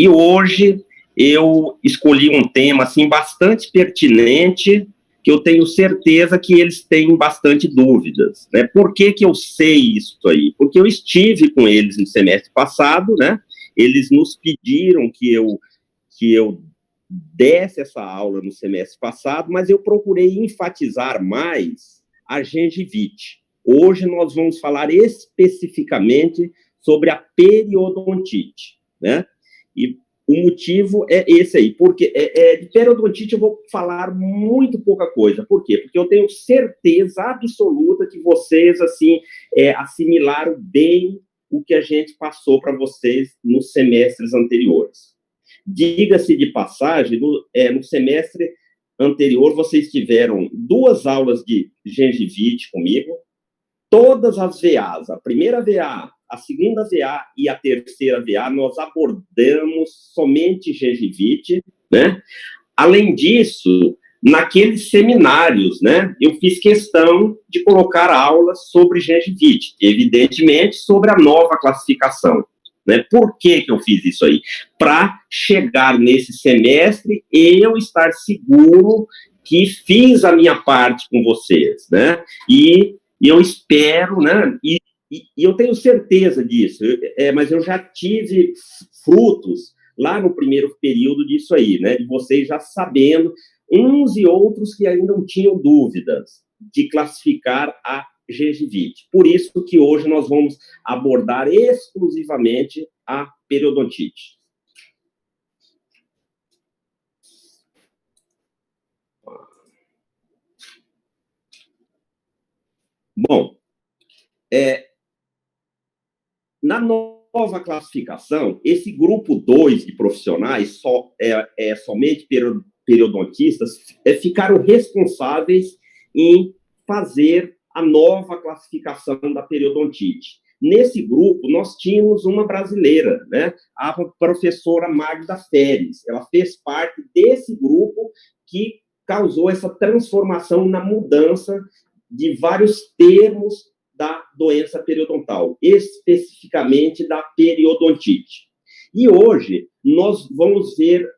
E hoje eu escolhi um tema assim bastante pertinente, que eu tenho certeza que eles têm bastante dúvidas, né? Por que que eu sei isso aí? Porque eu estive com eles no semestre passado, né? Eles nos pediram que eu desse essa aula no semestre passado, mas eu procurei enfatizar mais a gengivite. Hoje nós vamos falar especificamente sobre a periodontite, né? E o motivo é esse aí, porque de periodontite eu vou falar muito pouca coisa. Por quê? Porque eu tenho certeza absoluta que vocês, assim, assimilaram bem o que a gente passou para vocês nos semestres anteriores. Diga-se de passagem, no semestre anterior vocês tiveram 2 aulas de gengivite comigo, todas as VAs, a primeira VA, a segunda VA e a terceira VA, nós abordamos somente gengivite, né? Além disso, naqueles seminários, né, eu fiz questão de colocar aulas sobre gengivite, evidentemente sobre a nova classificação. Né? Por que que eu fiz isso aí? Para chegar nesse semestre eu estar seguro que fiz a minha parte com vocês, né? E eu espero, né? E eu tenho certeza disso, mas eu já tive frutos lá no primeiro período disso aí, né? De vocês já sabendo, uns e outros que ainda não tinham dúvidas de classificar a gengivite. Por isso que hoje nós vamos abordar exclusivamente a periodontite. Bom, na nova classificação, esse grupo 2 de profissionais, somente periodontistas, ficaram responsáveis em fazer a nova classificação da periodontite. Nesse grupo, nós tínhamos uma brasileira, né? A professora Magda Feres. Ela fez parte desse grupo que causou essa transformação na mudança de vários termos da doença periodontal, especificamente da periodontite. E hoje nós vamos ver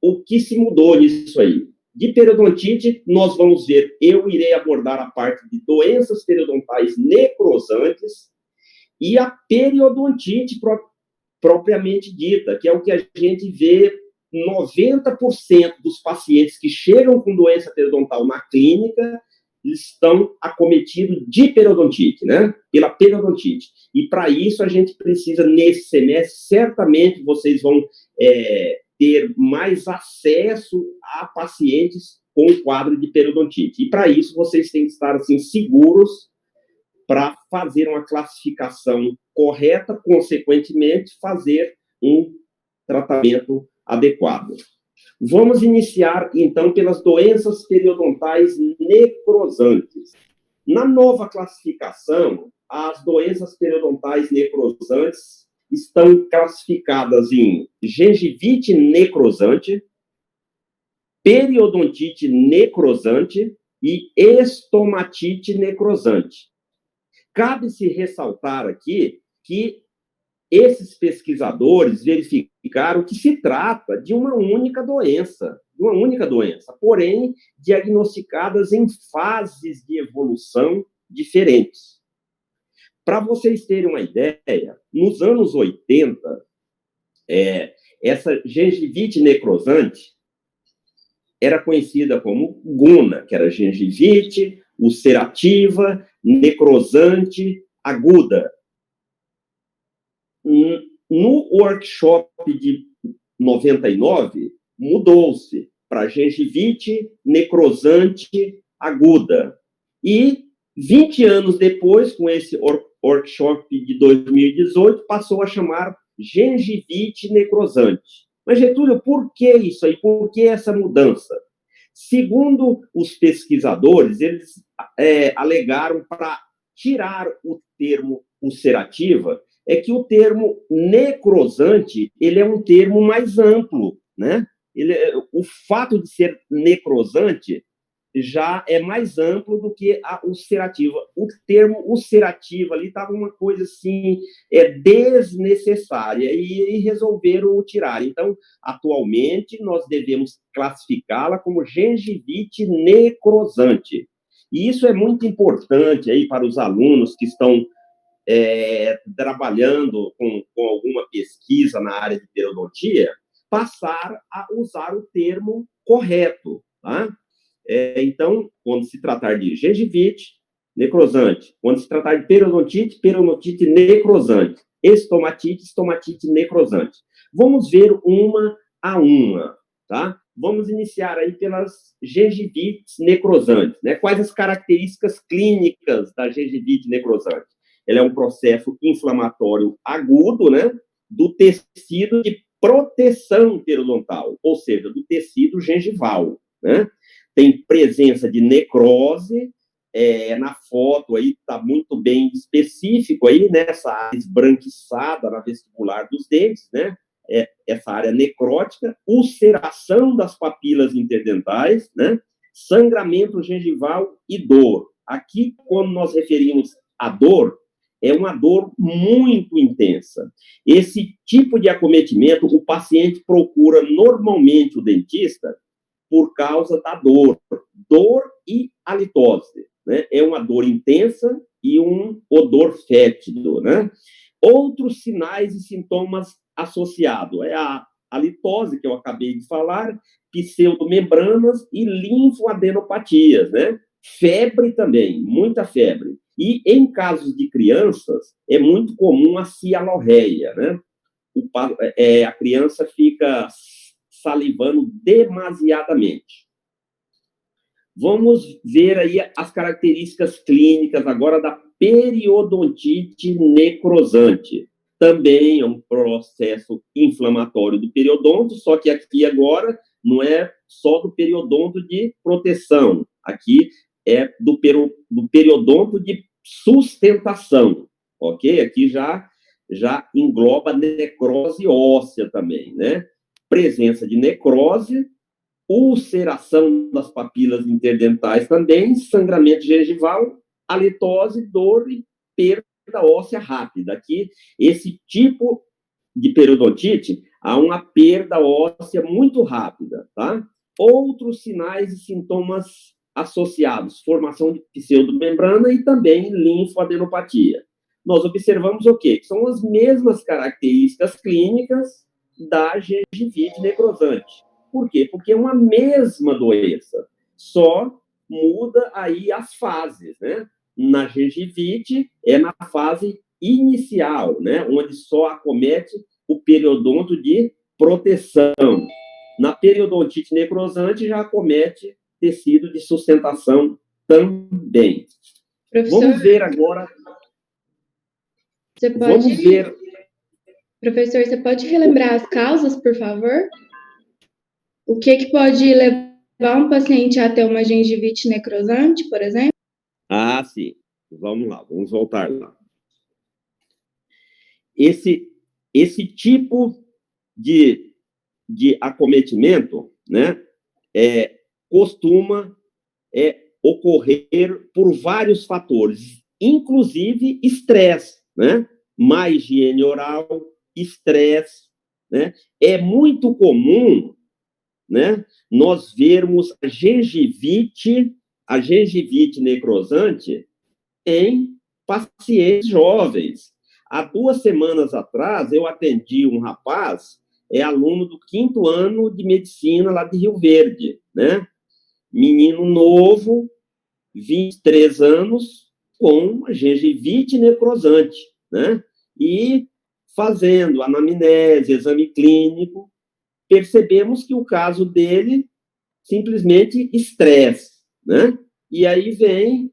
o que se mudou nisso aí. De periodontite, nós vamos ver, eu irei abordar a parte de doenças periodontais necrosantes e a periodontite propriamente dita, que é o que a gente vê 90% dos pacientes que chegam com doença periodontal na clínica estão acometidos de periodontite, né? Pela periodontite. E para isso a gente precisa, nesse semestre, certamente vocês vão ter mais acesso a pacientes com quadro de periodontite. E para isso vocês têm que estar assim seguros para fazer uma classificação correta, consequentemente fazer um tratamento adequado. Vamos iniciar, então, pelas doenças periodontais necrosantes. Na nova classificação, as doenças periodontais necrosantes estão classificadas em gengivite necrosante, periodontite necrosante e estomatite necrosante. Cabe-se ressaltar aqui que esses pesquisadores verificaram que se trata de uma única doença, porém diagnosticadas em fases de evolução diferentes. Para vocês terem uma ideia, nos anos 80, essa gengivite necrosante era conhecida como GUNA, que era gengivite ulcerativa necrosante aguda. No workshop de 99, mudou-se para gengivite necrosante aguda. E 20 anos depois, com esse workshop de 2018, passou a chamar gengivite necrosante. Mas, Getúlio, por que isso aí? Por que essa mudança? Segundo os pesquisadores, eles alegaram para tirar o termo ulcerativa, é que o termo necrosante, ele é um termo mais amplo, né? O fato de ser necrosante já é mais amplo do que a ulcerativa. O termo ulcerativa ali estava uma coisa assim, desnecessária, e resolveram tirar. Então, atualmente, nós devemos classificá-la como gengivite necrosante. E isso é muito importante aí para os alunos que estão trabalhando com alguma pesquisa na área de periodontia, passar a usar o termo correto, tá? Então, quando se tratar de gengivite, necrosante. Quando se tratar de periodontite, periodontite necrosante. Estomatite, estomatite necrosante. Vamos ver uma a uma, tá? Vamos iniciar aí pelas gengivites necrosantes, né? Quais as características clínicas da gengivite necrosante? Ela é um processo inflamatório agudo, né? Do tecido de proteção periodontal, ou seja, do tecido gengival, né? Tem presença de necrose, na foto aí está muito bem específico aí, nessa área esbranquiçada na vestibular dos dentes, né? Essa área necrótica, ulceração das papilas interdentais, né? Sangramento gengival e dor. Aqui, quando nós referimos a dor, é uma dor muito intensa. Esse tipo de acometimento, o paciente procura normalmente o dentista por causa da dor e halitose, né? É uma dor intensa e um odor fétido, né? Outros sinais e sintomas associados é a halitose, que eu acabei de falar, pseudomembranas e linfoadenopatias, né? Febre também, muita febre. E em casos de crianças, é muito comum a cialorreia, né? A criança fica salivando demasiadamente. Vamos ver aí as características clínicas agora da periodontite necrosante. Também é um processo inflamatório do periodonto, só que aqui agora não é só do periodonto de proteção, aqui é do periodonto de sustentação, ok? Aqui já engloba necrose óssea também, né? Presença de necrose, ulceração das papilas interdentais também, sangramento gengival, halitose, dor e perda óssea rápida. Aqui, esse tipo de periodontite, há uma perda óssea muito rápida, tá? Outros sinais e sintomas associados, formação de pseudomembrana e também linfoadenopatia. Nós observamos o quê? São as mesmas características clínicas da gengivite necrosante. Por quê? Porque é uma mesma doença, só muda aí as fases, né? Na gengivite é na fase inicial, né? Onde só acomete o periodonto de proteção. Na periodontite necrosante já acomete tecido de sustentação também. Professor, vamos ver agora. Professor, você pode relembrar as causas, por favor? O que pode levar um paciente a ter uma gengivite necrosante, por exemplo? Ah, sim. Vamos lá, vamos voltar lá. Esse tipo de acometimento, né, costuma ocorrer por vários fatores, inclusive estresse, né? Má higiene oral, estresse, né? É muito comum, né, nós vermos a gengivite necrosante em pacientes jovens. Há 2 semanas atrás, eu atendi um rapaz, aluno do 5º ano de medicina lá de Rio Verde, né? Menino novo, 23 anos, com gengivite necrosante, né? E fazendo anamnese, exame clínico, percebemos que o caso dele simplesmente estresse, né? E aí vem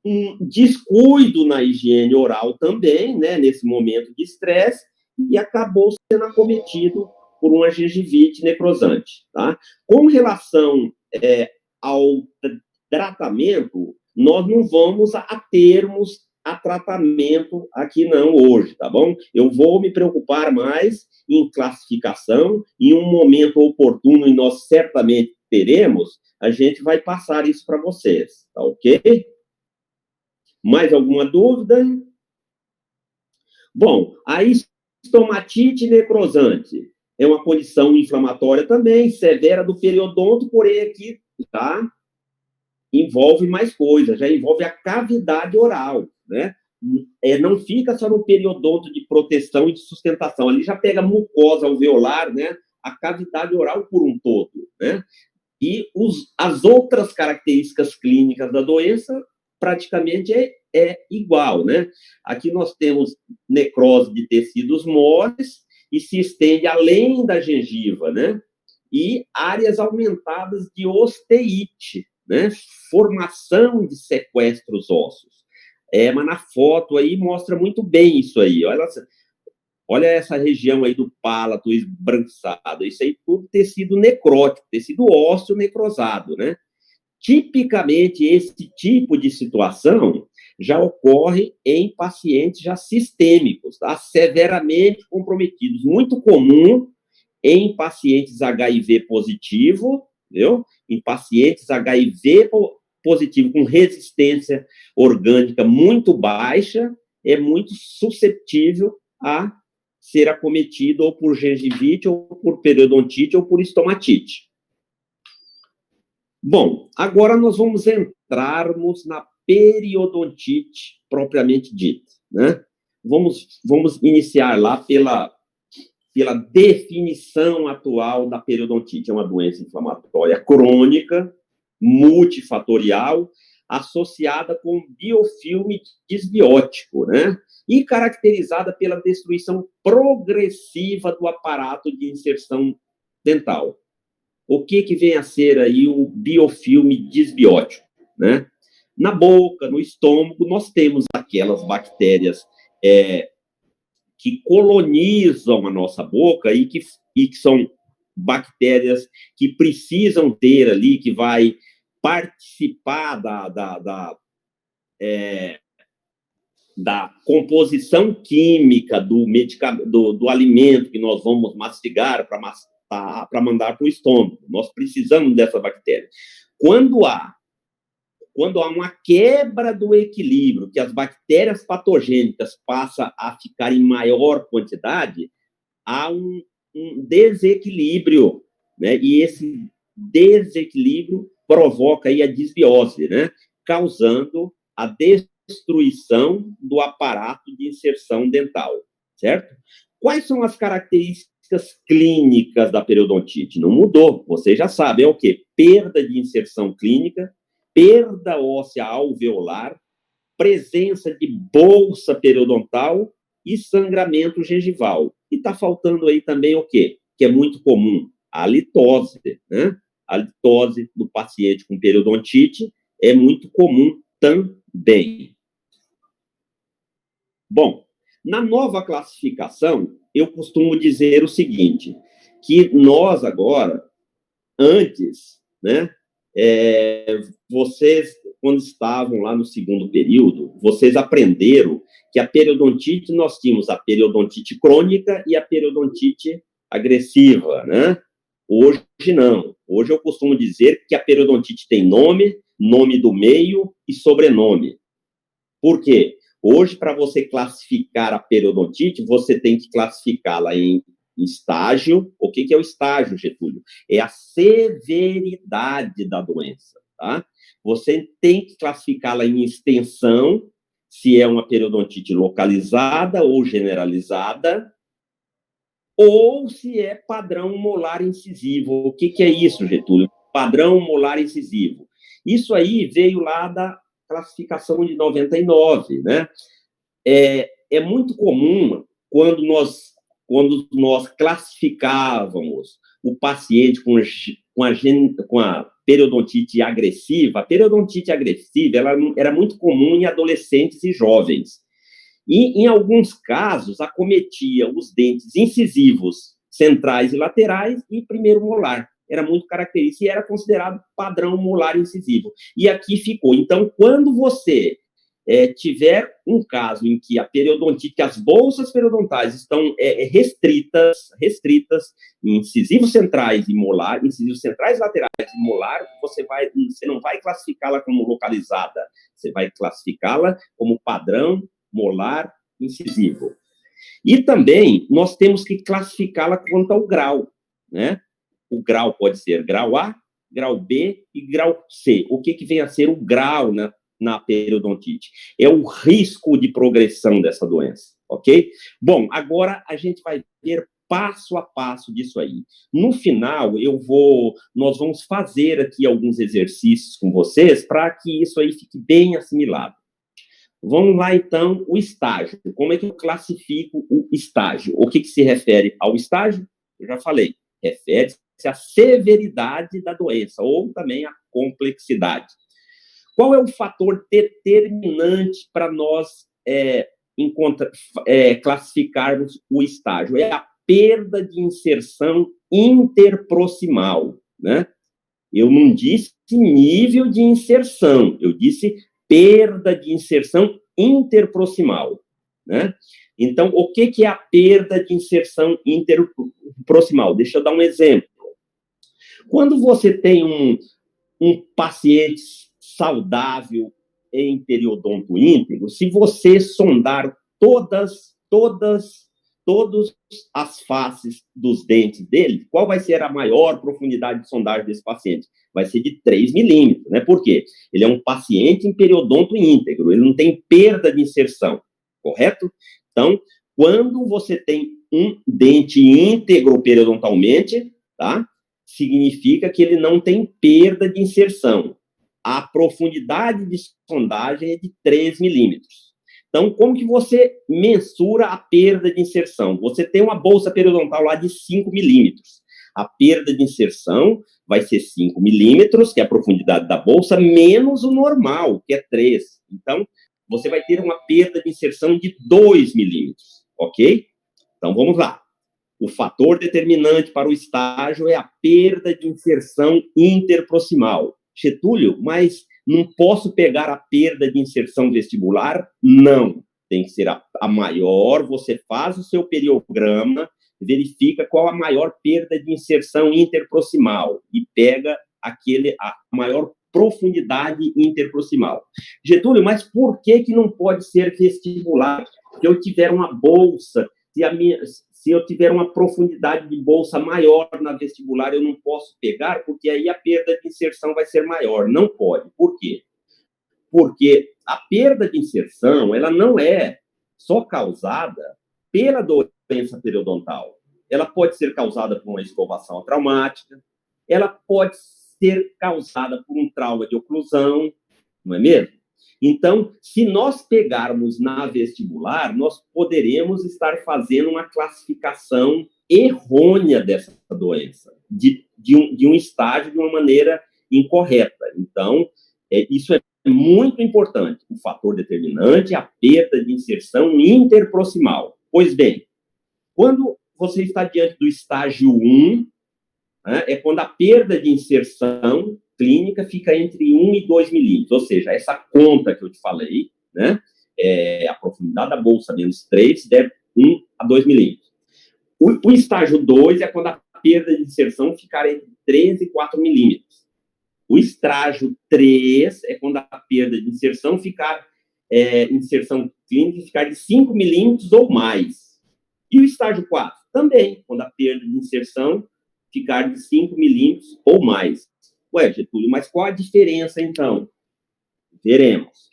um descuido na higiene oral também, né, nesse momento de estresse, e acabou sendo acometido por uma gengivite necrosante, tá? Com relação ao tratamento, nós não vamos a termos a tratamento aqui não hoje, tá bom? Eu vou me preocupar mais em classificação, em um momento oportuno, e nós certamente teremos, a gente vai passar isso para vocês, tá ok? Mais alguma dúvida? Bom, a estomatite necrosante é uma condição inflamatória também, severa do periodonto, porém aqui, tá? Envolve mais coisas, já envolve a cavidade oral, né? Não fica só no periodonto de proteção e de sustentação, ali já pega mucosa alveolar, né? A cavidade oral por um todo, né? E as outras características clínicas da doença praticamente é igual, né? Aqui nós temos necrose de tecidos moles e se estende além da gengiva, né? E áreas aumentadas de osteite, né? Formação de sequestros ósseos. Mas na foto aí mostra muito bem isso aí. Olha essa região aí do palato esbranquiçado. Isso aí tudo tecido necrótico, tecido ósseo necrosado, né? Tipicamente, esse tipo de situação já ocorre em pacientes já sistêmicos, tá? Severamente comprometidos. Muito comum em pacientes HIV positivo, viu? Em pacientes HIV positivo com resistência orgânica muito baixa, é muito suscetível a ser acometido ou por gengivite, ou por periodontite, ou por estomatite. Bom, agora nós vamos entrarmos na periodontite propriamente dita, né? Vamos iniciar lá pela definição atual da periodontite. É uma doença inflamatória crônica, multifatorial, associada com biofilme disbiótico, né? E caracterizada pela destruição progressiva do aparato de inserção dental. O que vem a ser aí o biofilme disbiótico, né? Na boca, no estômago, nós temos aquelas bactérias que colonizam a nossa boca e que são bactérias que precisam ter ali, que vai participar da composição química do medicamento, do alimento que nós vamos mastigar para mandar para o estômago. Nós precisamos dessa bactéria. Quando há uma quebra do equilíbrio, que as bactérias patogênicas passam a ficar em maior quantidade, há um desequilíbrio, né? E esse desequilíbrio provoca aí a disbiose, né? Causando a destruição do aparato de inserção dental, certo? Quais são as características clínicas da periodontite? Não mudou, vocês já sabem, é o quê? Perda de inserção clínica, perda óssea alveolar, presença de bolsa periodontal e sangramento gengival. E está faltando aí também o quê? Que é muito comum, a litose, né? A litose do paciente com periodontite é muito comum também. Bom, na nova classificação, eu costumo dizer o seguinte, que nós agora, antes, né, vocês, quando estavam lá no segundo período, vocês aprenderam que a periodontite, nós tínhamos a periodontite crônica e a periodontite agressiva, né? Hoje não. Hoje eu costumo dizer que a periodontite tem nome, nome do meio e sobrenome. Por quê? Hoje, para você classificar a periodontite, você tem que classificá-la em estágio. O que é o estágio, Getúlio? É a severidade da doença, tá? Você tem que classificá-la em extensão, se é uma periodontite localizada ou generalizada, ou se é padrão molar incisivo. O que é isso, Getúlio? Padrão molar incisivo. Isso aí veio lá da classificação de 99, né? É muito comum quando nós classificávamos o paciente com a periodontite agressiva. A periodonte agressiva ela era muito comum em adolescentes e jovens. E, em alguns casos, acometia os dentes incisivos centrais e laterais e primeiro molar. Era muito característico e era considerado padrão molar incisivo. E aqui ficou. Então, quando você tiver um caso em que a periodontite, que as bolsas periodontais estão restritas em incisivos centrais e molar, incisivos centrais laterais e molar, você não vai classificá-la como localizada, você vai classificá-la como padrão molar incisivo. E também nós temos que classificá-la quanto ao grau, né? O grau pode ser grau A, grau B e grau C. O que vem a ser o grau na periodontite? É o risco de progressão dessa doença, ok? Bom, agora a gente vai ver passo a passo disso aí. No final, nós vamos fazer aqui alguns exercícios com vocês para que isso aí fique bem assimilado. Vamos lá, então, o estágio. Como é que eu classifico o estágio? O que se refere ao estágio? Eu já falei, refere-se à severidade da doença, ou também à complexidade. Qual é o fator determinante para nós classificarmos o estágio? É a perda de inserção interproximal, né? Eu não disse nível de inserção, eu disse perda de inserção interproximal, né? Então, o que é a perda de inserção interproximal? Deixa eu dar um exemplo. Quando você tem um paciente saudável em periodonto íntegro, se você sondar todas as faces dos dentes dele, qual vai ser a maior profundidade de sondagem desse paciente? Vai ser de 3 milímetros, né? Por quê? Ele é um paciente em periodonto íntegro, ele não tem perda de inserção, correto? Então, quando você tem um dente íntegro periodontalmente, tá? Significa que ele não tem perda de inserção. A profundidade de sondagem é de 3 milímetros. Então, como que você mensura a perda de inserção? Você tem uma bolsa periodontal lá de 5 milímetros. A perda de inserção vai ser 5 milímetros, que é a profundidade da bolsa, menos o normal, que é 3. Então, você vai ter uma perda de inserção de 2 milímetros, ok? Então, vamos lá. O fator determinante para o estágio é a perda de inserção interproximal. Getúlio, mas não posso pegar a perda de inserção vestibular? Não. Tem que ser a maior. Você faz o seu periograma, verifica qual a maior perda de inserção interproximal e pega a maior profundidade interproximal. Getúlio, mas por que não pode ser vestibular? Se eu tiver uma bolsa, se eu tiver uma profundidade de bolsa maior na vestibular, eu não posso pegar, porque aí a perda de inserção vai ser maior. Não pode. Por quê? Porque a perda de inserção, ela não é só causada pela doença periodontal. Ela pode ser causada por uma escovação traumática, ela pode ser causada por um trauma de oclusão, não é mesmo? Então, se nós pegarmos na vestibular, nós poderemos estar fazendo uma classificação errônea dessa doença, de um estágio de uma maneira incorreta. Então, isso é muito importante. O fator determinante é a perda de inserção interproximal. Pois bem, quando você está diante do estágio 1, né, é quando a perda de inserção clínica fica entre 1 e 2 milímetros, ou seja, essa conta que eu te falei, né, a profundidade da bolsa menos 3, der 1 a 2 milímetros. O estágio 2 é quando a perda de inserção ficar entre 3 e 4 milímetros. O estágio 3 é quando a perda de inserção inserção clínica ficar de 5 milímetros ou mais. E o estágio 4 também, quando a perda de inserção ficar de 5 milímetros ou mais. Ué, Getúlio, mas qual a diferença, então? Veremos.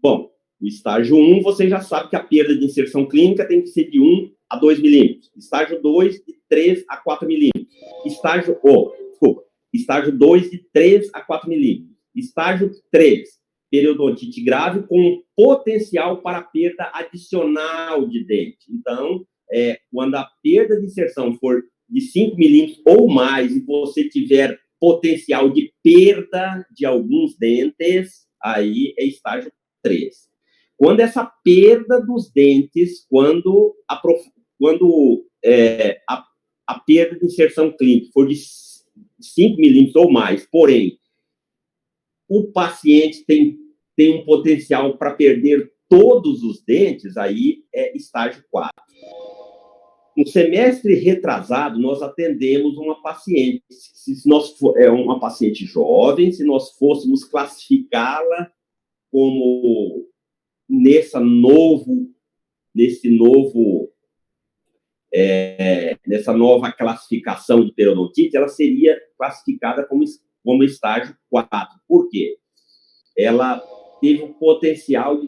Bom, o estágio 1, você já sabe que a perda de inserção clínica tem que ser de 1 a 2 milímetros. Estágio 2, de 3 a 4 milímetros. Estágio 2, de 3 a 4 milímetros. Estágio 3, periodontite grave com potencial para perda adicional de dente. Então, quando a perda de inserção for de 5 milímetros ou mais e você tiver potencial de perda de alguns dentes, aí é estágio 3. Quando essa perda dos dentes, quando a perda de inserção clínica for de 5 milímetros ou mais, porém, o paciente tem tem um potencial para perder todos os dentes, aí é estágio 4. No semestre retrasado, nós atendemos uma paciente, uma paciente jovem, se nós fôssemos classificá-la como nessa nova classificação de periodontite, ela seria classificada como estágio 4. Por quê? Ela teve o potencial de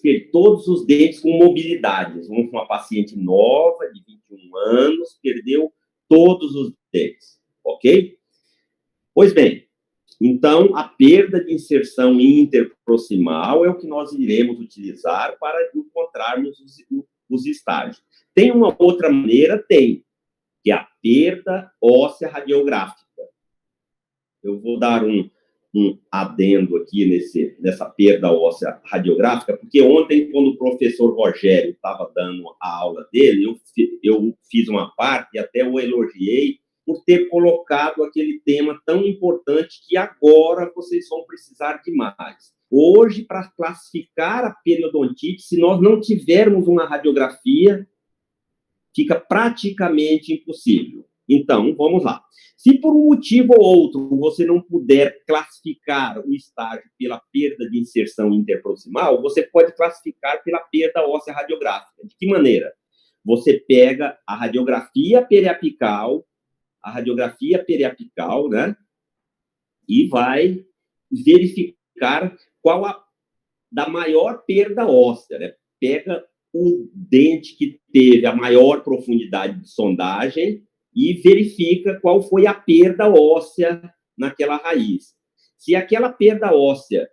ter todos os dentes com mobilidade. Uma paciente nova, de 21 anos, perdeu todos os dentes, ok? Pois bem, então, a perda de inserção interproximal é o que nós iremos utilizar para encontrarmos os estágios. Tem uma outra maneira? Tem, que é a perda óssea radiográfica. Eu vou dar um adendo aqui nessa perda óssea radiográfica, porque ontem, quando o professor Rogério estava dando a aula dele, eu fiz uma parte e até o elogiei por ter colocado aquele tema tão importante que agora vocês vão precisar de mais. Hoje, para classificar a periodontite, se nós não tivermos uma radiografia, fica praticamente impossível. Então, vamos lá. Se por um motivo ou outro você não puder classificar o estágio pela perda de inserção interproximal, você pode classificar pela perda óssea radiográfica. De que maneira? Você pega a radiografia periapical, né? E vai verificar qual da maior perda óssea, né? Pega o dente que teve a maior profundidade de sondagem e verifica qual foi a perda óssea naquela raiz. Se aquela perda óssea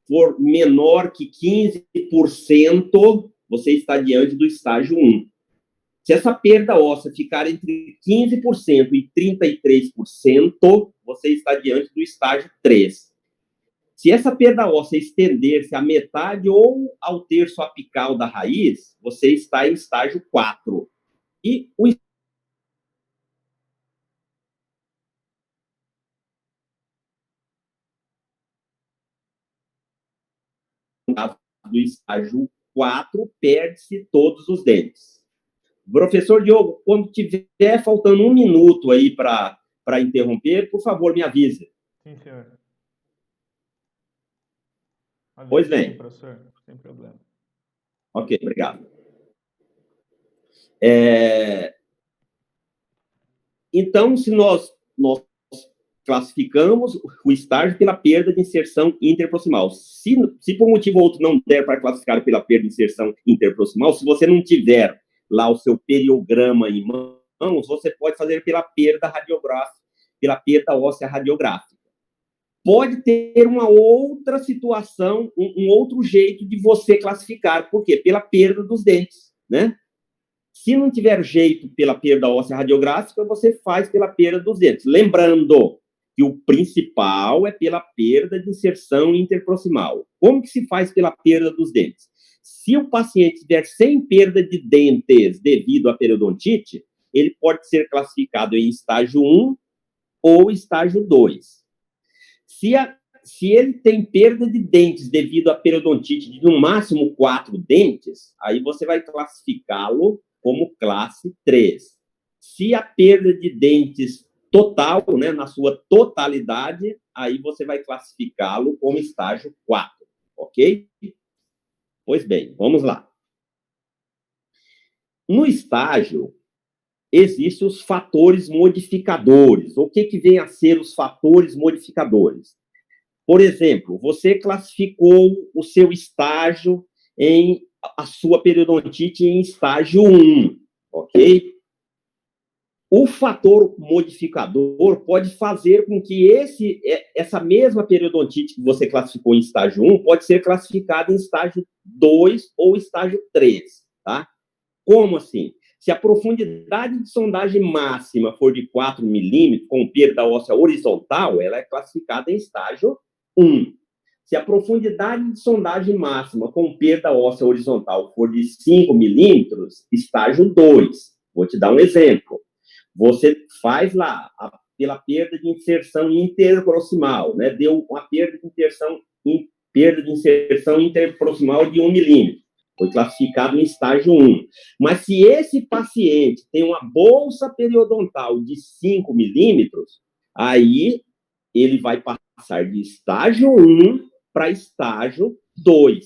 for menor que 15%, você está diante do estágio 1. Se essa perda óssea ficar entre 15% e 33%, você está diante do estágio 3. Se essa perda óssea estender-se à metade ou ao terço apical da raiz, você está em estágio 4. E o do estágio 4, perde-se todos os dentes. Professor Diogo, quando tiver faltando 1 minuto aí para interromper, por favor, me avise. Sim, senhor. Pois bem. Sim, professor, sem problema. Ok, obrigado. Então, se nós classificamos o estágio pela perda de inserção interproximal. Se por um motivo ou outro não der para classificar pela perda de inserção interproximal, se você não tiver lá o seu periograma em mãos, você pode fazer pela perda radiográfica, pela perda óssea radiográfica. Pode ter uma outra situação, um outro jeito de você classificar. Por quê? Pela perda dos dentes, né? Se não tiver jeito pela perda óssea radiográfica, você faz pela perda dos dentes. Lembrando que o principal é pela perda de inserção interproximal. Como que se faz pela perda dos dentes? Se o paciente estiver sem perda de dentes devido à periodontite, ele pode ser classificado em estágio 1 ou estágio 2. Se ele tem perda de dentes devido à periodontite de no máximo 4 dentes, aí você vai classificá-lo como classe 3. Se a perda de dentes total, né, na sua totalidade, aí você vai classificá-lo como estágio 4, ok? Pois bem, vamos lá. No estágio, existem os fatores modificadores. O que vem a ser os fatores modificadores? Por exemplo, você classificou o seu estágio a sua periodontite em estágio 1, ok? O fator modificador pode fazer com que essa mesma periodontite que você classificou em estágio 1 pode ser classificada em estágio 2 ou estágio 3, tá? Como assim? Se a profundidade de sondagem máxima for de 4 milímetros, com perda óssea horizontal, ela é classificada em estágio 1. Se a profundidade de sondagem máxima com perda óssea horizontal for de 5 milímetros, estágio 2. Vou te dar um exemplo. Você faz lá pela perda de inserção interproximal, né? Deu uma perda de inserção perda de inserção interproximal de 1 milímetro. Foi classificado em estágio 1. Mas se esse paciente tem uma bolsa periodontal de 5 milímetros, aí ele vai passar de estágio 1 para estágio 2,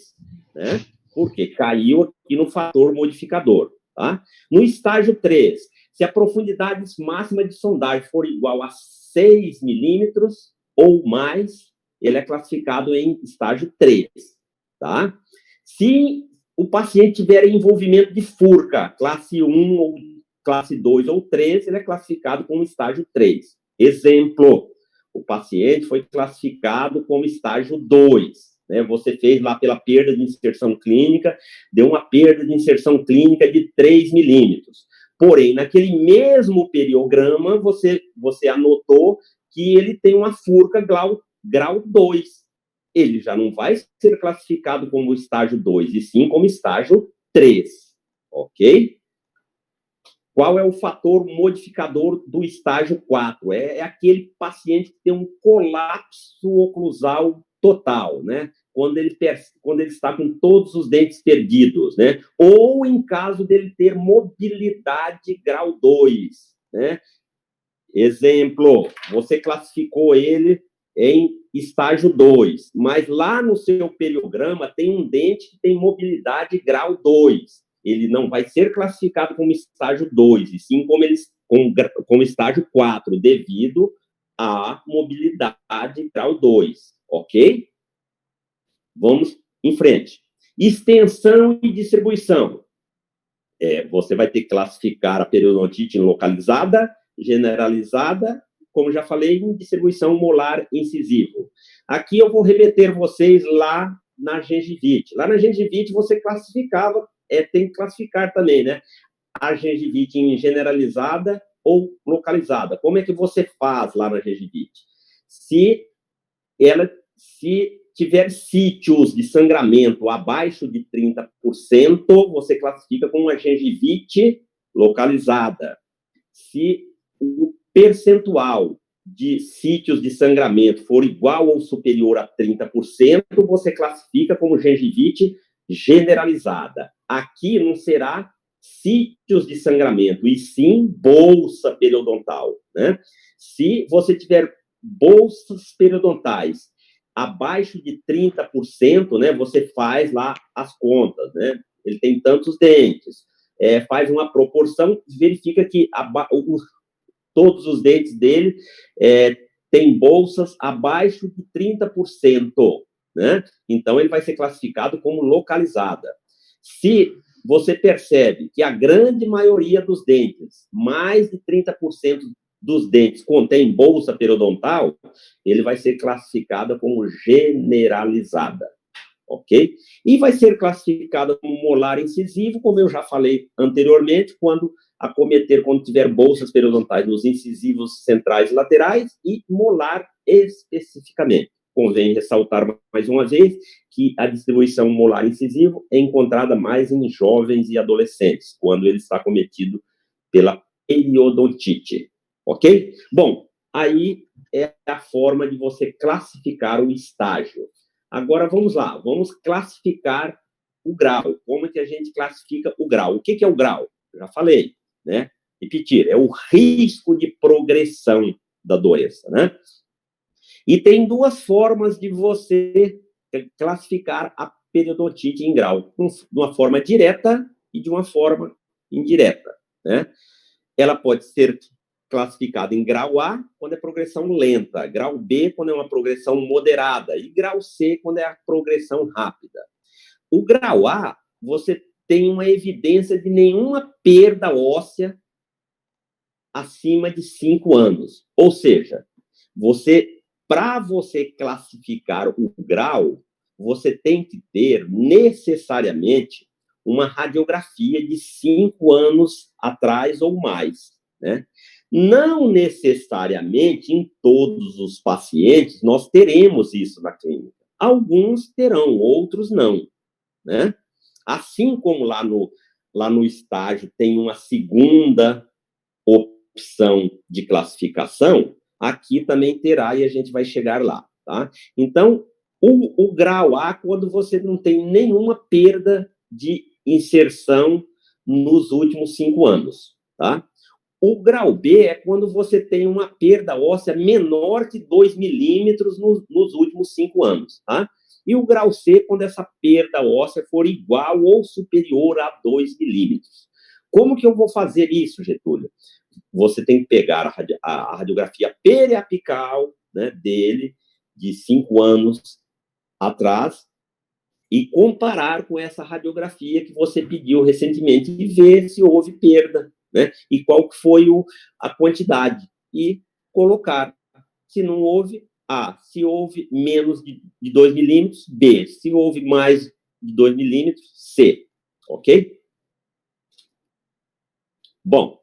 né? Porque caiu aqui no fator modificador, tá? No estágio 3, se a profundidade máxima de sondagem for igual a 6 milímetros ou mais, ele é classificado em estágio 3, tá? Se o paciente tiver envolvimento de furca, classe 1 ou classe 2 ou 3, ele é classificado como estágio 3. Exemplo, o paciente foi classificado como estágio 2. Né? Você fez lá pela perda de inserção clínica, deu uma perda de inserção clínica de 3 milímetros. Porém, naquele mesmo periograma, você anotou que ele tem uma furca grau 2. Ele já não vai ser classificado como estágio 2, e sim como estágio 3. Ok? Qual é o fator modificador do estágio 4? É aquele paciente que tem um colapso oclusal total, né? Quando ele está com todos os dentes perdidos, né? Ou em caso dele ter mobilidade grau 2, né? Exemplo, você classificou ele em estágio 2, mas lá no seu periograma tem um dente que tem mobilidade grau 2. Ele não vai ser classificado como estágio 2, e sim como estágio 4, devido à mobilidade grau 2, ok? Vamos em frente. Extensão e distribuição. Você vai ter que classificar a periodontite localizada, generalizada, como já falei, em distribuição molar incisivo. Aqui eu vou remeter vocês lá na gengivite. Lá na gengivite você classificava, tem que classificar também, né? A gengivite em generalizada ou localizada. Como é que você faz lá na gengivite? Se tiver sítios de sangramento abaixo de 30%, você classifica como uma gengivite localizada. Se o percentual de sítios de sangramento for igual ou superior a 30%, você classifica como gengivite generalizada. Aqui não será sítios de sangramento, e sim bolsa periodontal, né? Se você tiver bolsas periodontais abaixo de 30%, né, você faz lá as contas, né? Ele tem tantos dentes, faz uma proporção, verifica que todos os dentes dele têm bolsas abaixo de 30%, né? Então, ele vai ser classificado como localizada. Se você percebe que a grande maioria dos dentes, mais de 30% dos dentes contém bolsa periodontal, ele vai ser classificado como generalizada, ok? E vai ser classificada como molar incisivo, como eu já falei anteriormente, quando tiver bolsas periodontais nos incisivos centrais e laterais, e molar especificamente. Convém ressaltar mais uma vez que a distribuição molar incisivo é encontrada mais em jovens e adolescentes, quando ele está cometido pela periodontite. Ok? Bom, aí é a forma de você classificar o estágio. Agora, vamos lá. Vamos classificar o grau. Como é que a gente classifica o grau? O que é o grau? Eu já falei, né? Repetir, é o risco de progressão da doença, né? E tem duas formas de você classificar a periodontite em grau. De uma forma direta e de uma forma indireta, né? Ela pode ser classificada em grau A, quando é progressão lenta, grau B, quando é uma progressão moderada, e grau C, quando é a progressão rápida. O grau A, você tem uma evidência de nenhuma perda óssea acima de 5 anos. Ou seja, para você classificar o grau, você tem que ter necessariamente uma radiografia de 5 anos atrás ou mais, né? Não necessariamente em todos os pacientes nós teremos isso na clínica. Alguns terão, outros não, né? Assim como lá no estágio tem uma segunda opção de classificação, aqui também terá, e a gente vai chegar lá, tá? Então, O grau A, quando você não tem nenhuma perda de inserção nos últimos 5 anos, tá? O grau B é quando você tem uma perda óssea menor que 2 milímetros nos últimos 5 anos, tá? E o grau C, quando essa perda óssea for igual ou superior a 2 milímetros. Como que eu vou fazer isso, Getúlio? Você tem que pegar a radiografia periapical, né, dele, de 5 anos atrás, e comparar com essa radiografia que você pediu recentemente e ver se houve perda, né? E qual foi a quantidade. E colocar. Se não houve, A. Se houve menos de 2 milímetros, B. Se houve mais de 2 milímetros, C. Ok? Bom,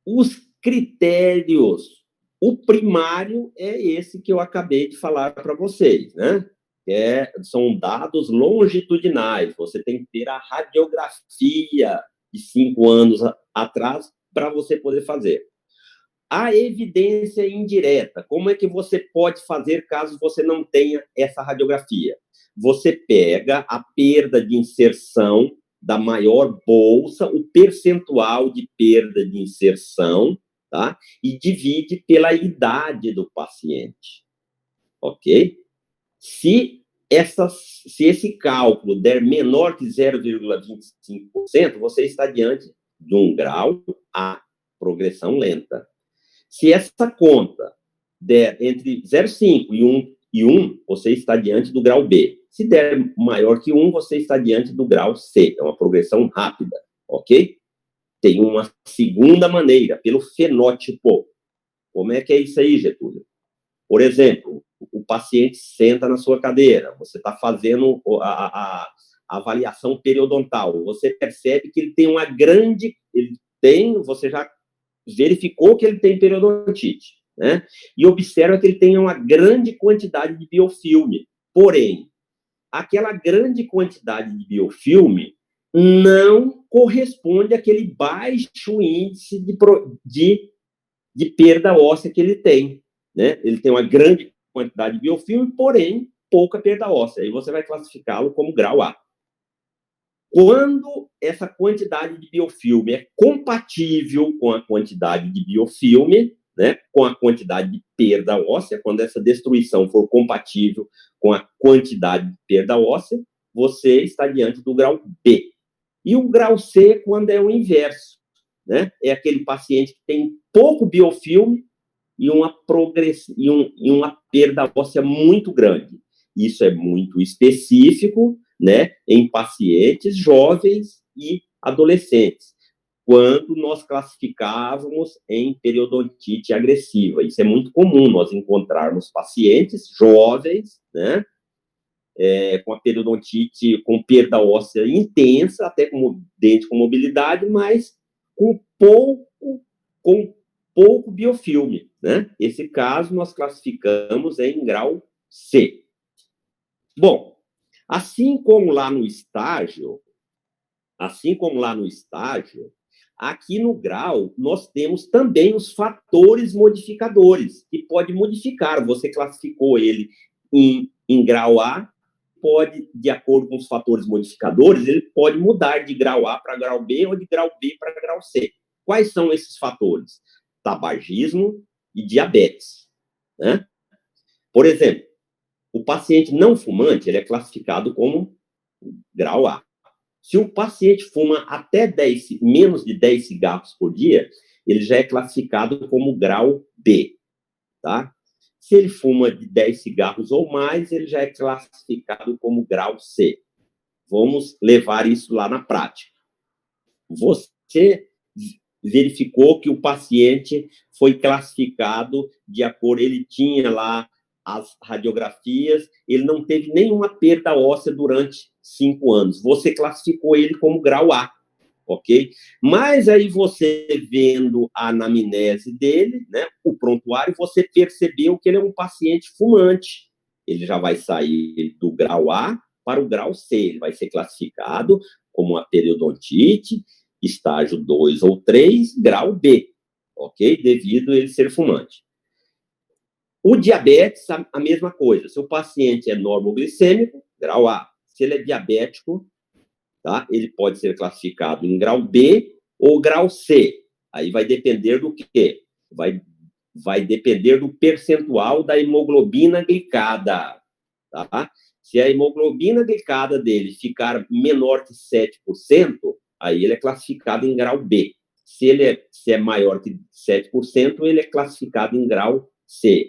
os critérios. O primário é esse que eu acabei de falar para vocês, né? São dados longitudinais. Você tem que ter a radiografia de 5 anos atrás para você poder fazer. A evidência indireta. Como é que você pode fazer caso você não tenha essa radiografia? Você pega a perda de inserção da maior bolsa, o percentual de perda de inserção, tá? E divide pela idade do paciente. Ok? Se esse cálculo der menor que 0,25%, você está diante de um grau A, progressão lenta. Se essa conta der entre 0,5 e 1, você está diante do grau B. Se der maior que 1, você está diante do grau C. É uma progressão rápida, ok? Tem uma segunda maneira, pelo fenótipo. Como é que é isso aí, Getúlio? Por exemplo, o paciente senta na sua cadeira, você está fazendo a avaliação periodontal, você percebe que ele tem uma grande... você já verificou que ele tem periodontite, né? E observa que ele tem uma grande quantidade de biofilme. Porém, aquela grande quantidade de biofilme não corresponde àquele baixo índice de perda óssea que ele tem, né? Ele tem uma grande quantidade de biofilme, porém, pouca perda óssea. Aí você vai classificá-lo como grau A. Quando essa quantidade de biofilme é compatível com a quantidade de biofilme, né, com a quantidade de perda óssea, quando essa destruição for compatível com a quantidade de perda óssea, você está diante do grau B. E o grau C, quando é o inverso, né? É aquele paciente que tem pouco biofilme e uma perda óssea muito grande. Isso é muito específico, né, em pacientes jovens e adolescentes, quando nós classificávamos em periodontite agressiva. Isso é muito comum, nós encontrarmos pacientes jovens, né, com a periodontite com perda óssea intensa, até com dente com mobilidade, mas com pouco biofilme, né? Esse caso nós classificamos em grau C. Bom, assim como lá no estágio, aqui no grau nós temos também os fatores modificadores, que pode modificar. Você classificou ele em grau A, pode, de acordo com os fatores modificadores, ele pode mudar de grau A para grau B ou de grau B para grau C. Quais são esses fatores? Tabagismo e diabetes, né? Por exemplo, o paciente não fumante, ele é classificado como grau A. Se o paciente fuma até menos de 10 cigarros por dia, ele já é classificado como grau B, tá? Se ele fuma de 10 cigarros ou mais, ele já é classificado como grau C. Vamos levar isso lá na prática. Você verificou que o paciente foi classificado de acordo, ele tinha lá as radiografias, ele não teve nenhuma perda óssea durante 5 anos. Você classificou ele como grau A, ok? Mas aí você vendo a anamnese dele, né, o prontuário, você percebeu que ele é um paciente fumante. Ele já vai sair do grau A para o grau C. Ele vai ser classificado como uma periodontite, estágio 2 ou 3, grau B, ok? Devido a ele ser fumante. O diabetes, a mesma coisa. Se o paciente é normoglicêmico, grau A. Se ele é diabético, tá? Ele pode ser classificado em grau B ou grau C. Aí vai depender do quê? Vai depender do percentual da hemoglobina glicada, tá? Se a hemoglobina glicada dele ficar menor que 7%, aí ele é classificado em grau B. Se é maior que 7%, ele é classificado em grau C.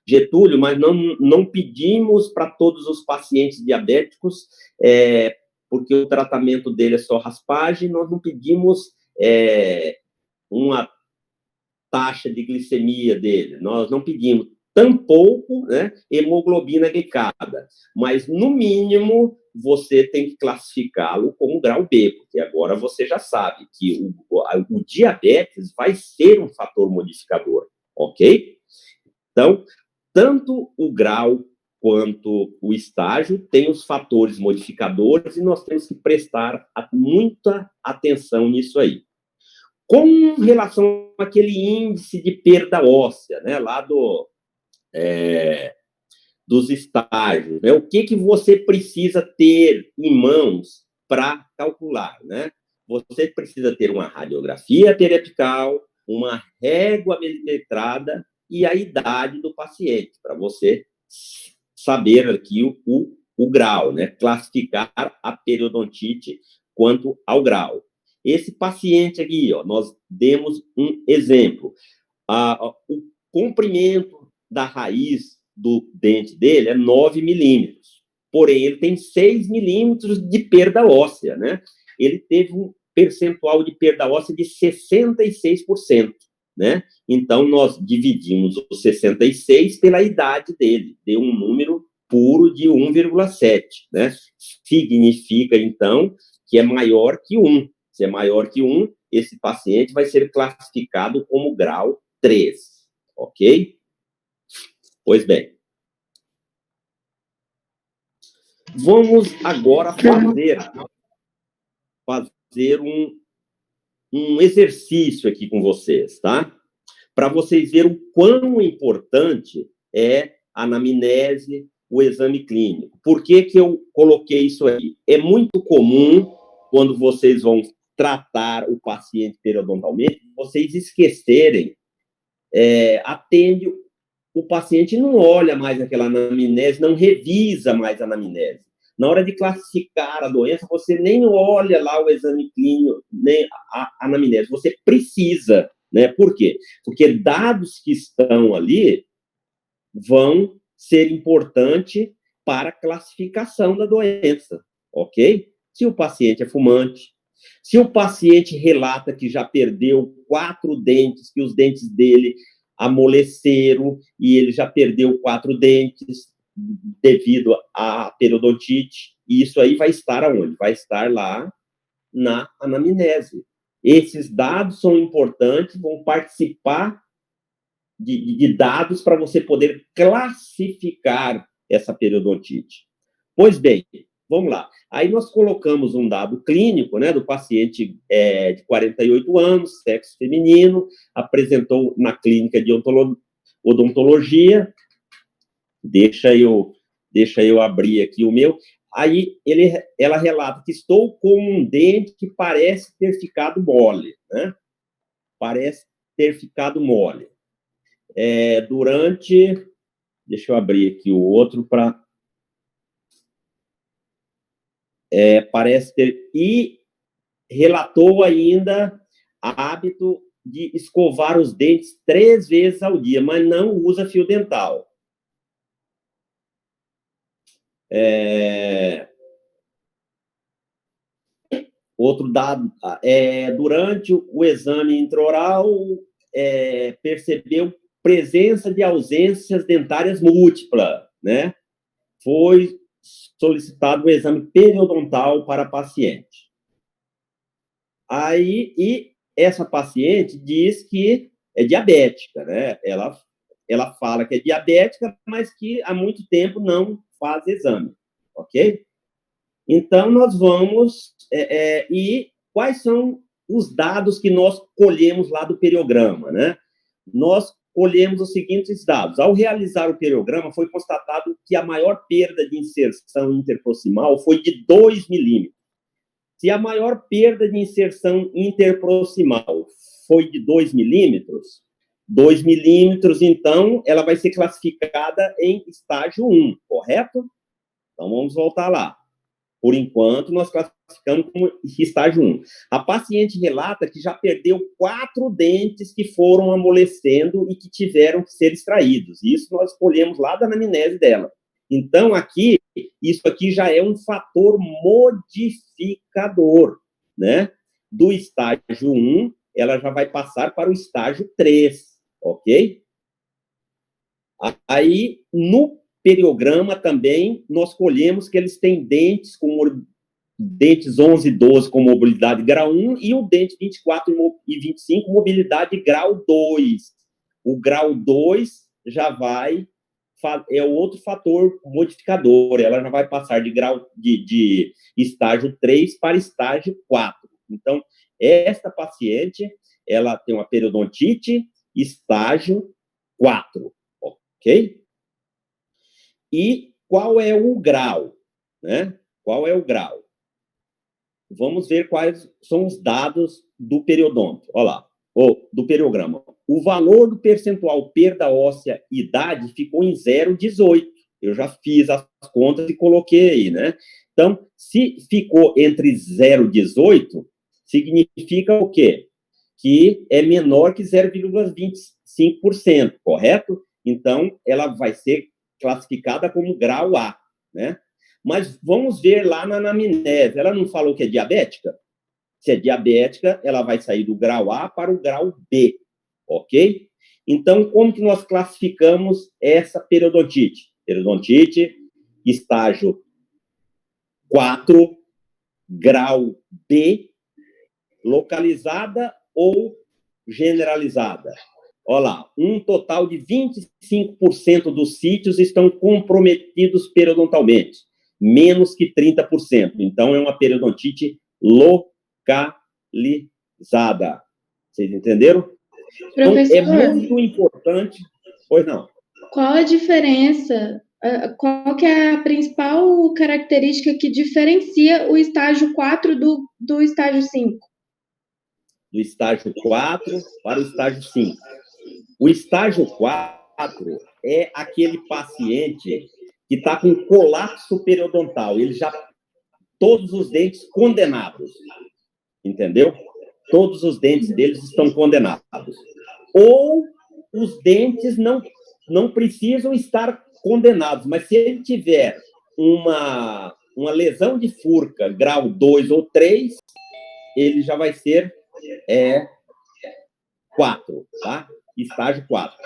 Getúlio, mas não pedimos para todos os pacientes diabéticos, porque o tratamento dele é só raspagem, nós não pedimos uma taxa de glicemia dele, nós não pedimos tampouco, né, hemoglobina glicada, mas no mínimo você tem que classificá-lo como grau B, porque agora você já sabe que o diabetes vai ser um fator modificador, ok? Então, tanto o grau quanto o estágio tem os fatores modificadores e nós temos que prestar muita atenção nisso aí. Com relação àquele índice de perda óssea, né, lá dos estágios, né, o que você precisa ter em mãos para calcular, né? Você precisa ter uma radiografia periapical, uma régua milimetrada e a idade do paciente, para você saber aqui o grau, né? Classificar a periodontite quanto ao grau. Esse paciente aqui, ó, nós demos um exemplo. O comprimento da raiz do dente dele é 9 milímetros, porém ele tem 6 milímetros de perda óssea, né? Ele teve um percentual de perda óssea de 66%, né? Então, nós dividimos os 66 pela idade dele, deu um número puro de 1,7, né? Significa, então, que é maior que 1. Se é maior que 1, esse paciente vai ser classificado como grau 3, ok? Pois bem. Vamos agora fazer um exercício aqui com vocês, tá? Para vocês verem o quão importante é a anamnese, o exame clínico. Por que eu coloquei isso aí? É muito comum, quando vocês vão tratar o paciente periodontalmente, vocês esquecerem, atende o paciente, não olha mais aquela anamnese, não revisa mais a anamnese. Na hora de classificar a doença, você nem olha lá o exame clínico, nem a anamnese. Você precisa, né? Por quê? Porque dados que estão ali vão ser importantes para a classificação da doença, ok? Se o paciente é fumante, se o paciente relata que já perdeu 4 dentes, que os dentes dele amoleceram e ele já perdeu 4 dentes devido à periodontite, e isso aí vai estar aonde? Vai estar lá na anamnese. Esses dados são importantes, vão participar de dados para você poder classificar essa periodontite. Pois bem, vamos lá. Aí nós colocamos um dado clínico, né, do paciente de 48 anos, sexo feminino, apresentou na clínica de odontologia. Deixa eu abrir aqui o meu. Aí ela relata que estou com um dente que parece ter ficado mole, né? Parece ter ficado mole. Deixa eu abrir aqui o outro para... parece ter... E relatou ainda hábito de escovar os dentes 3 vezes ao dia, mas não usa fio dental. Outro dado, durante o exame intraoral, percebeu presença de ausências dentárias múltiplas, né? Foi solicitado o exame periodontal para a paciente. E essa paciente diz que é diabética, né? Ela fala que é diabética, mas que há muito tempo não faz exame, ok? Então, nós vamos... e quais são os dados que nós colhemos lá do periograma, né? Nós colhemos os seguintes dados. Ao realizar o periograma, foi constatado que a maior perda de inserção interproximal foi de 2 milímetros. Se a maior perda de inserção interproximal foi de 2 milímetros, 2 milímetros, então, ela vai ser classificada em estágio 1, correto? Então, vamos voltar lá. Por enquanto, nós classificamos como estágio 1. A paciente relata que já perdeu 4 dentes que foram amolecendo e que tiveram que ser extraídos. Isso nós escolhemos lá da anamnese dela. Então, aqui, isso aqui já é um fator modificador, né? Do estágio 1, ela já vai passar para o estágio 3, ok? Aí, no periograma também, nós colhemos que eles têm dentes com dentes 11 e 12 com mobilidade grau 1 e o dente 24 e 25 mobilidade grau 2. O grau 2 já vai, é outro fator modificador, ela já vai passar de grau de estágio 3 para estágio 4. Então, esta paciente, ela tem uma periodontite estágio 4, ok? E qual é o grau, né? Qual é o grau? Vamos ver quais são os dados do periodonto. Olha lá, do periograma. O valor do percentual perda óssea idade ficou em 0,18. Eu já fiz as contas e coloquei aí, né? Então, se ficou entre 0,18, significa o quê? Que é menor que 0,25%, correto? Então, ela vai ser classificada como grau A, né? Mas vamos ver lá na anamnese. Ela não falou que é diabética? Se é diabética, ela vai sair do grau A para o grau B, ok? Então, como que nós classificamos essa periodontite? Periodontite, estágio 4, grau B, localizada ou generalizada? Olha lá, um total de 25% dos sítios estão comprometidos periodontalmente, menos que 30%. Então, é uma periodontite localizada. Vocês entenderam? Professor, então, é muito importante... Pois não. Qual a diferença, qual que é a principal característica que diferencia o estágio 4 do estágio 5? Do estágio 4 para o estágio 5. O estágio 4 é aquele paciente que está com colapso periodontal. Ele já... Todos os dentes condenados. Entendeu? Todos os dentes deles estão condenados. Ou os dentes não precisam estar condenados, mas se ele tiver uma lesão de furca, grau 2 ou 3, ele já vai ser 4, tá? Estágio 4.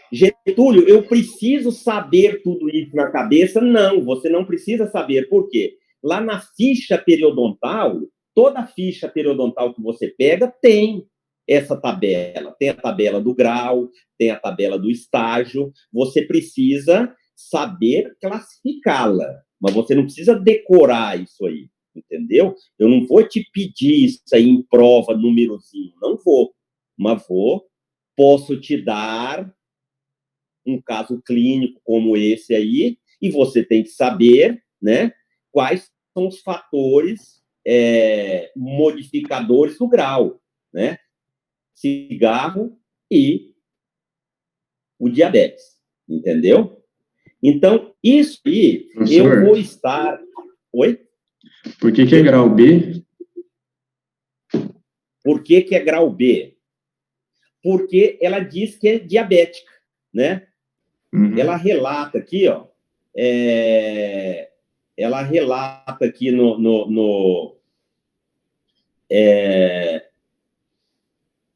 Getúlio, eu preciso saber tudo isso na cabeça? Não, você não precisa saber. Por quê? Lá na ficha periodontal, toda ficha periodontal que você pega tem essa tabela. Tem a tabela do grau, tem a tabela do estágio. Você precisa saber classificá-la, mas você não precisa decorar isso aí, entendeu? Eu não vou te pedir isso aí em prova, númerozinho, não vou. Mas posso te dar um caso clínico como esse aí, e você tem que saber, né, quais são os fatores modificadores do grau, né? Cigarro e o diabetes, entendeu? Então, isso aí, Professor, eu vou estar... Oi? Por que é grau B? Por que é grau B? Porque ela diz que é diabética, né? Uhum. Ela relata aqui, ó, ela relata aqui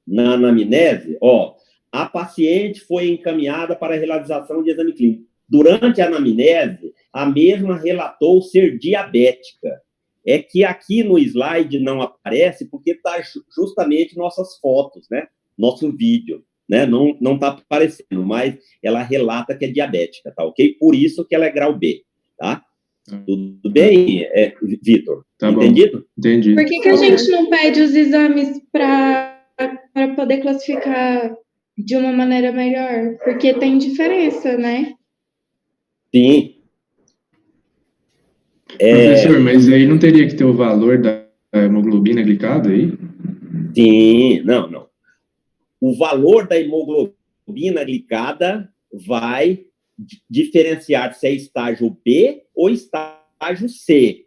na anamnese, ó, a paciente foi encaminhada para a realização de exame clínico. Durante a anamnese, a mesma relatou ser diabética. É que aqui no slide não aparece porque está justamente nossas fotos, né? Nosso vídeo, né? Não está aparecendo, mas ela relata que é diabética, tá ok? Por isso que ela é grau B, tá? Tudo bem, Vitor? Tá entendido? Bom. Entendi. Por que a gente não pede os exames para poder classificar de uma maneira melhor? Porque tem diferença, né? Sim. Professor, mas aí não teria que ter o valor da hemoglobina glicada aí? Sim, não. O valor da hemoglobina glicada vai diferenciar se é estágio B ou estágio C,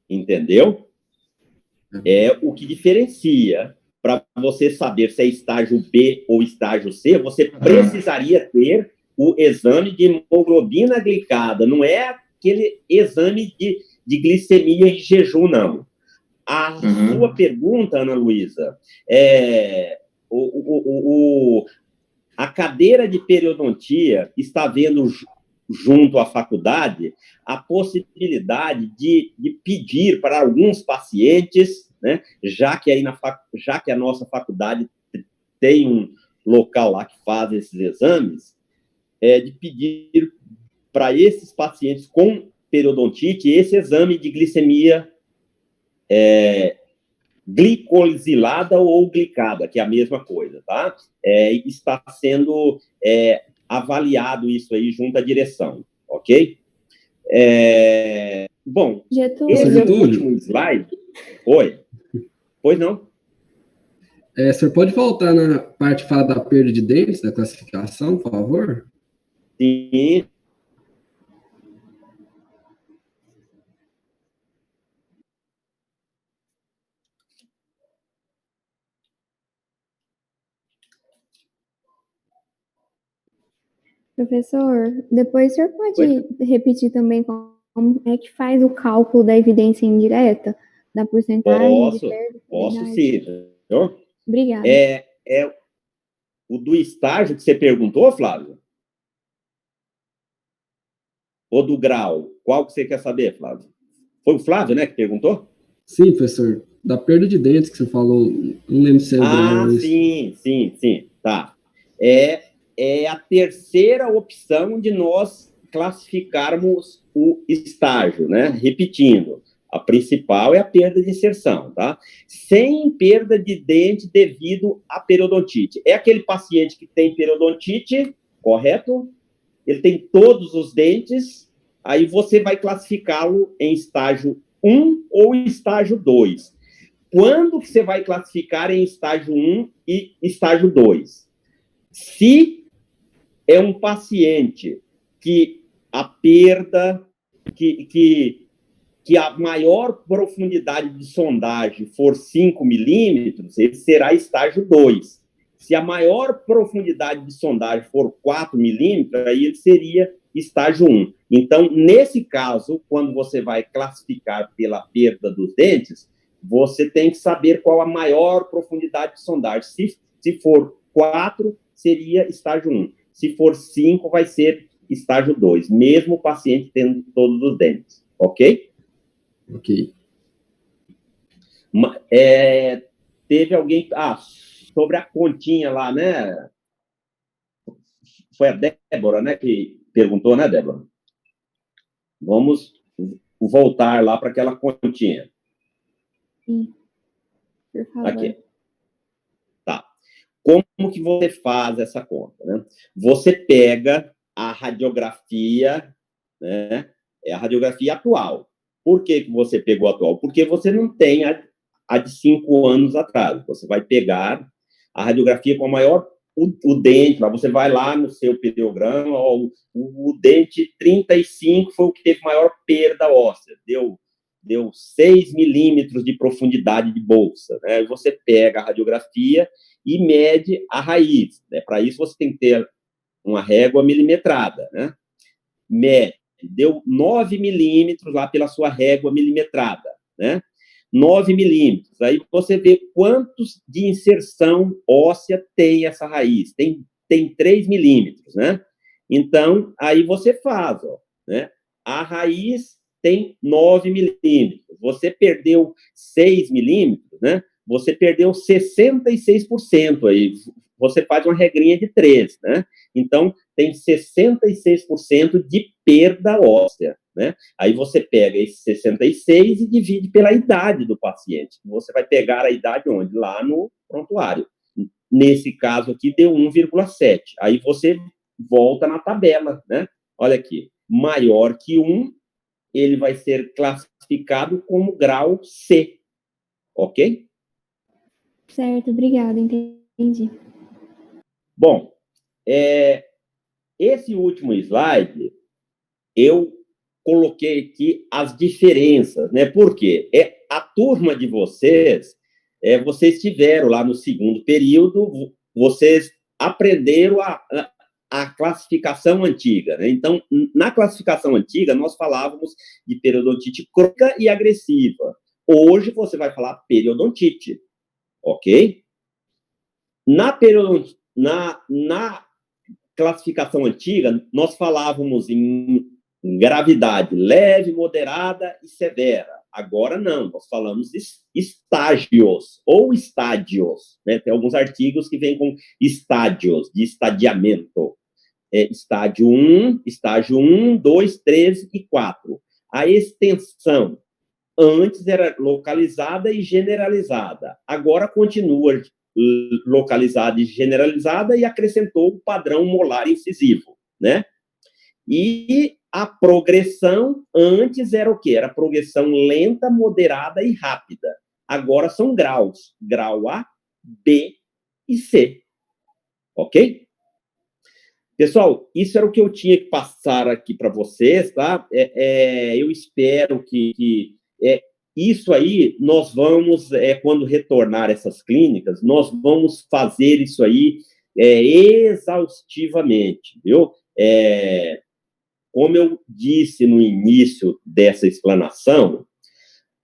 entendeu? É o que diferencia. Para você saber se é estágio B ou estágio C, você precisaria ter o exame de hemoglobina glicada, não é aquele exame de glicemia em jejum, não. A sua pergunta, Ana Luísa, a cadeira de periodontia está vendo junto à faculdade a possibilidade de pedir para alguns pacientes, né, já que a nossa faculdade tem um local lá que faz esses exames, de pedir para esses pacientes com periodontite esse exame de glicemia glicosilada ou glicada, que é a mesma coisa, tá? Está sendo avaliado isso aí junto à direção, ok? Bom, esse é o último slide. Oi? Pois não? O senhor pode voltar na parte que fala da perda de dentes, da classificação, por favor? Sim. Professor, depois o senhor pode repetir também como é que faz o cálculo da evidência indireta, da porcentagem de perda? Posso sim. Entendeu? Obrigada. O do estágio que você perguntou, Flávio? Ou do grau? Qual que você quer saber, Flávio? Foi o Flávio, né, que perguntou? Sim, professor. Da perda de dentes que você falou, não lembro se é o grau. Sim. Tá. É a terceira opção de nós classificarmos o estágio, né? Repetindo, a principal é a perda de inserção, tá? Sem perda de dente devido à periodontite. É aquele paciente que tem periodontite, correto? Ele tem todos os dentes, aí você vai classificá-lo em estágio 1 ou estágio 2. Quando que você vai classificar em estágio 1 e estágio 2? Se é um paciente que a perda, que a maior profundidade de sondagem for 5 milímetros, ele será estágio 2. Se a maior profundidade de sondagem for 4 milímetros, aí ele seria estágio 1. Então, nesse caso, quando você vai classificar pela perda dos dentes, você tem que saber qual a maior profundidade de sondagem. Se for 4, seria estágio 1. Se for 5, vai ser estágio 2, mesmo o paciente tendo todos os dentes. Ok? Ok. Teve alguém... sobre a continha lá, né? Foi a Débora, né, que perguntou, né, Débora? Vamos voltar lá para aquela continha. Sim. Por favor. Aqui. Tá. Como que você faz essa conta, né? Você pega a radiografia, né? É a radiografia atual. Por que você pegou a atual? Porque você não tem a de 5 anos atrás. Você vai pegar a radiografia com a maior... O dente, lá, você vai lá no seu pediograma, ó, o dente 35 foi o que teve maior perda óssea, deu 6 milímetros de profundidade de bolsa, né? Você pega a radiografia e mede a raiz, né? Para isso você tem que ter uma régua milimetrada, né? Mede, deu 9 milímetros lá pela sua régua milimetrada, né? 9 milímetros. Aí você vê quantos de inserção óssea tem essa raiz. Tem 3 milímetros, né? Então, aí você faz, ó, né? A raiz tem 9 milímetros. Você perdeu 6 milímetros, né? Você perdeu 66% aí. Você faz uma regrinha de 3, né? Então, tem 66% de perda óssea, né? Aí você pega esse 66 e divide pela idade do paciente. Você vai pegar a idade onde? Lá no prontuário. nesse caso aqui, deu 1,7. Aí você volta na tabela, né? Olha aqui, maior que 1, ele vai ser classificado como grau C, ok? Certo, obrigada, entendi. Bom, esse último slide, eu coloquei aqui as diferenças, né? Por quê? A turma de vocês, vocês tiveram lá no segundo período, vocês aprenderam a classificação antiga, né? Então, na classificação antiga, nós falávamos de periodontite crônica e agressiva. Hoje, você vai falar periodontite, ok? Na classificação antiga, nós falávamos em gravidade leve, moderada e severa. Agora não, nós falamos estágios ou estádios, né? Tem alguns artigos que vêm com estádios, de estadiamento. Estágio 1, 2, 3 e 4. A extensão antes era localizada e generalizada. Agora continua localizada e generalizada e acrescentou o padrão molar incisivo, né? E a progressão antes era o quê? Era progressão lenta, moderada e rápida. Agora são graus. Grau A, B e C. Ok? Pessoal, isso era o que eu tinha que passar aqui para vocês, tá? Eu espero que isso aí, nós vamos, quando retornar essas clínicas, nós vamos fazer isso aí exaustivamente, viu? Como eu disse no início dessa explanação,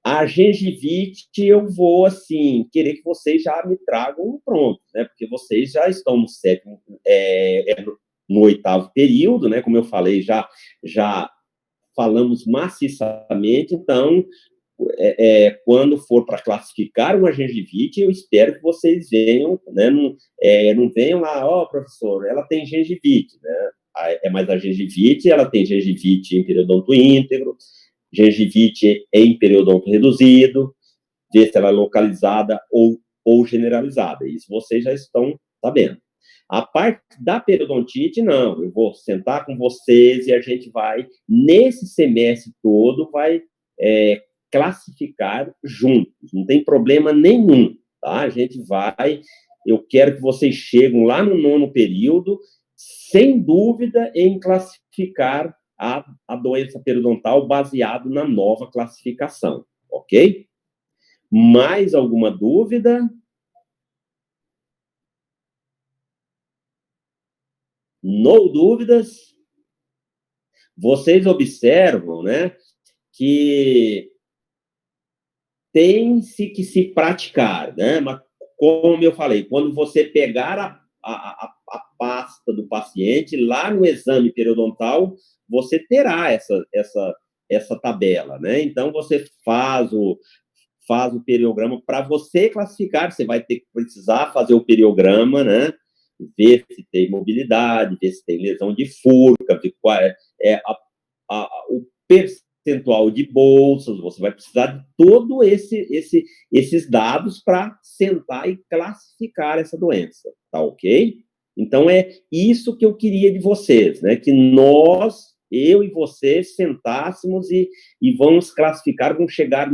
a gengivite eu vou, assim, querer que vocês já me tragam pronto, né? Porque vocês já estão no sétimo, no 8º período, né? Como eu falei, já falamos maciçamente, então, quando for para classificar uma gengivite, eu espero que vocês venham, né? Não venham lá, professor, ela tem gengivite, né? Mas a gengivite, ela tem gengivite em periodonto íntegro, gengivite em periodonto reduzido, ver se ela é localizada ou generalizada. Isso vocês já estão sabendo. A parte da periodontite, não. Eu vou sentar com vocês e a gente vai, nesse semestre todo, vai classificar juntos. Não tem problema nenhum, tá? A gente vai... Eu quero que vocês cheguem lá no 9º período, sem dúvida, em classificar a doença periodontal baseado na nova classificação, ok? Mais alguma dúvida? No dúvidas? Vocês observam, né, que tem-se que se praticar, né? Mas, como eu falei, quando você pegar a pasta do paciente, lá no exame periodontal, você terá essa tabela, né? Então, você faz o periograma. Para você classificar, você vai ter que precisar fazer o periograma, né? Ver se tem mobilidade, ver se tem lesão de furca, ver qual o percentual de bolsas, você vai precisar de todo esses dados para sentar e classificar essa doença, tá ok? Então, é isso que eu queria de vocês, né? Que nós, eu e vocês, sentássemos e vamos classificar, vamos chegar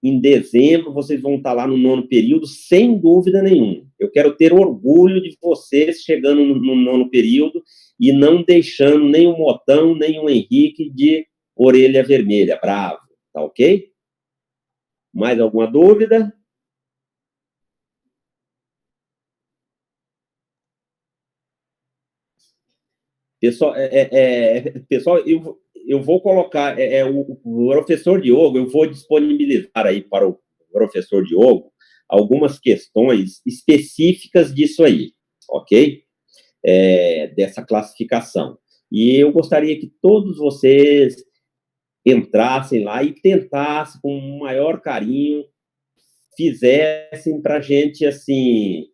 em dezembro, vocês vão estar lá no 9º período, sem dúvida nenhuma. Eu quero ter orgulho de vocês chegando no 9º período e não deixando nem o Motão, nem o Henrique de orelha vermelha, bravo, tá ok? Mais alguma dúvida? Pessoal, pessoal, eu vou colocar o professor Diogo, eu vou disponibilizar aí para o professor Diogo algumas questões específicas disso aí, ok? Dessa classificação. E eu gostaria que todos vocês entrassem lá e tentassem, com o maior carinho, fizessem para a gente, assim,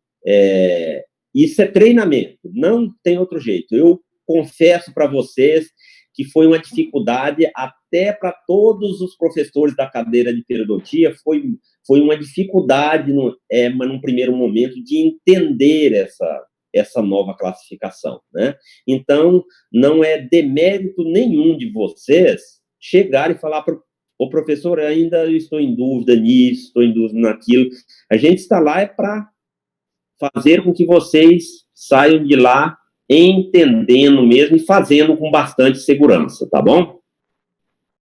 isso é treinamento, não tem outro jeito. Eu confesso para vocês que foi uma dificuldade até para todos os professores da cadeira de periodontia, foi uma dificuldade, num primeiro momento, de entender essa nova classificação, né? Então, não é demérito nenhum de vocês chegar e falar para o professor, ainda estou em dúvida nisso, estou em dúvida naquilo. A gente está lá para fazer com que vocês saiam de lá entendendo mesmo e fazendo com bastante segurança, tá bom?